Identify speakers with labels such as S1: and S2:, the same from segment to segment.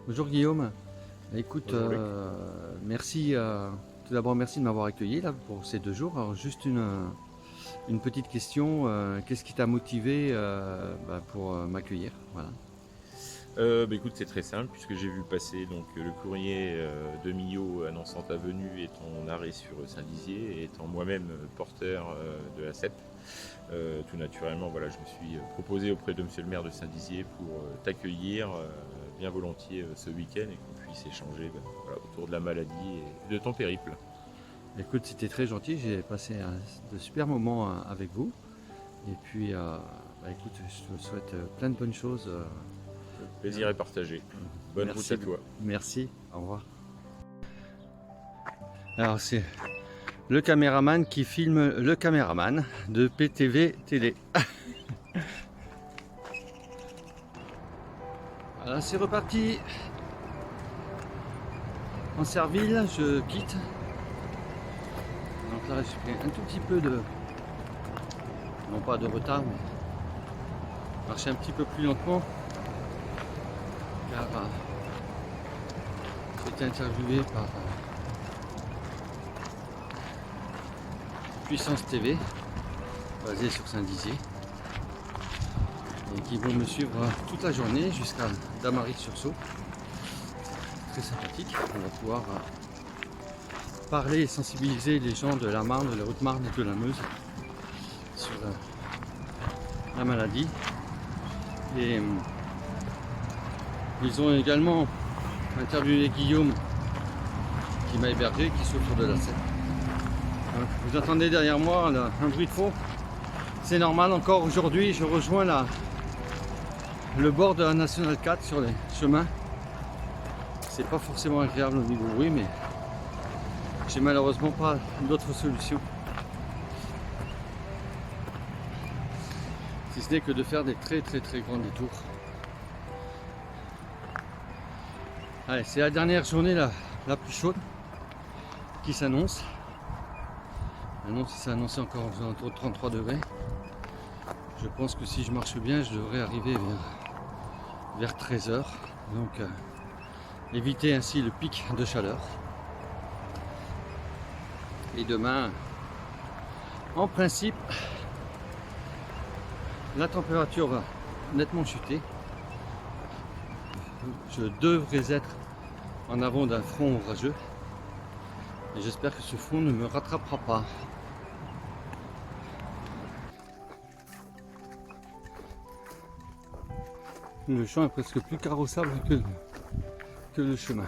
S1: Bonjour Guillaume. Écoute,
S2: Bonjour Luc.
S1: merci. Tout d'abord, merci de m'avoir accueilli là pour ces 2 jours. Alors, juste une petite question. Qu'est-ce qui t'a motivé pour m'accueillir? Voilà.
S2: Écoute, c'est très simple puisque j'ai vu passer donc le courrier de Millau annonçant ta venue et ton arrêt sur Saint-Dizier, et étant moi-même porteur de la CEP. Tout naturellement, voilà, je me suis proposé auprès de Monsieur le maire de Saint-Dizier pour t'accueillir bien volontiers ce week-end et qu'on puisse échanger voilà, autour de la maladie et de ton périple.
S1: Écoute, c'était très gentil. J'ai passé de super moments avec vous. Et puis, écoute, je te souhaite plein de bonnes choses.
S2: Le plaisir est partagé. Bonne route
S1: Merci,
S2: à toi.
S1: merci. Au revoir. Alors, c'est le caméraman qui filme le caméraman de PTV Télé. Voilà, c'est reparti. En Serville, je quitte. Donc là, j'ai pris un tout petit peu de, non pas de retard, mais marcher un petit peu plus lentement, car j'ai été interviewé par Puissance TV, basée sur Saint-Dizier, et qui vont me suivre toute la journée jusqu'à Damary-sur-Saulx. Très sympathique. On va pouvoir parler et sensibiliser les gens de la Marne, de la Haute-Marne et de la Meuse sur la maladie. Et ils ont également interviewé Guillaume qui m'a hébergé, qui souffre de la scène. Vous entendez derrière moi là, un bruit de fond. C'est normal, encore aujourd'hui je rejoins le bord de la Nationale 4 sur les chemins. C'est pas forcément agréable au niveau bruit, mais j'ai malheureusement pas d'autre solution. Si ce n'est que de faire des très grands détours. Allez, c'est la dernière journée la plus chaude qui s'annonce. C'est annoncé encore aux alentours de 33 degrés. Je pense que si je marche bien, je devrais arriver vers 13 h. Donc éviter ainsi le pic de chaleur. Et demain, en principe, la température va nettement chuter. Je devrais être en avant d'un front orageux. Et j'espère que ce front ne me rattrapera pas. Le champ est presque plus carrossable que le chemin.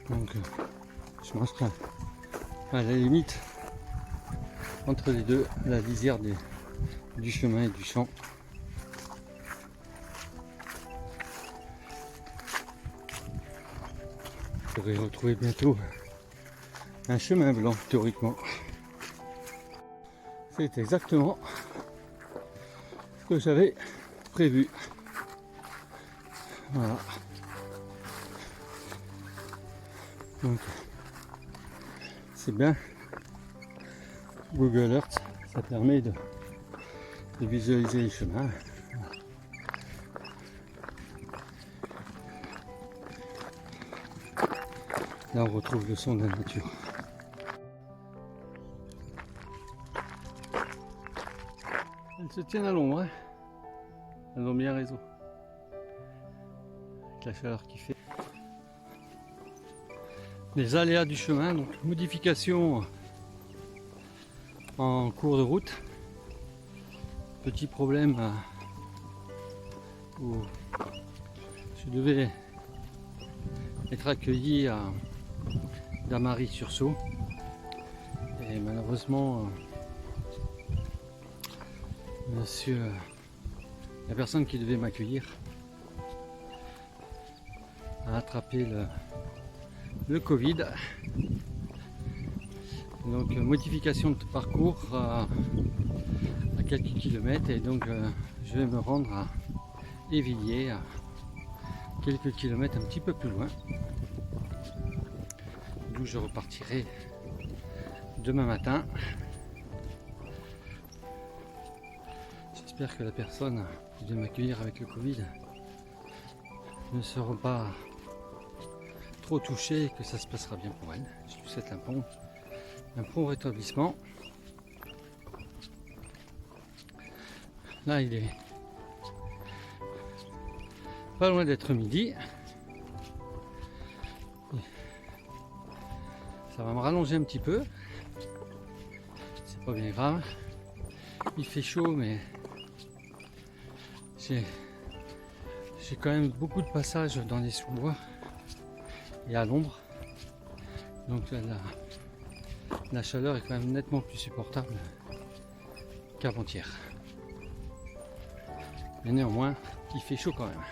S1: Donc je marcherai à la limite entre les deux, la lisière du chemin et du champ. Je devrais retrouver bientôt un chemin blanc théoriquement. C'est exactement ce que j'avais prévu. Voilà. Donc c'est bien. Google Earth, ça permet de visualiser les chemins. Là on retrouve le son de la nature. Elles se tiennent à l'ombre, hein. Elles ont bien raison. Avec la chaleur qui fait. Les aléas du chemin, donc modification en cours de route. Petit problème où je devais être accueilli à Damary-sur-Saulx et malheureusement la personne qui devait m'accueillir a attrapé le Covid. Donc modification de parcours à quelques kilomètres, et donc je vais me rendre à Évilliers, à quelques kilomètres un petit peu plus loin, d'où je repartirai demain matin. J'espère que la personne qui devait m'accueillir avec le Covid ne seront pas trop touchées et que ça se passera bien pour elle. Je lui souhaite un prompt rétablissement. Là, il est pas loin d'être midi. Ça va me rallonger un petit peu. C'est pas bien grave. Il fait chaud, mais j'ai quand même beaucoup de passages dans les sous-bois et à l'ombre. Donc la chaleur est quand même nettement plus supportable qu'avant-hier. Mais néanmoins, il fait chaud quand même.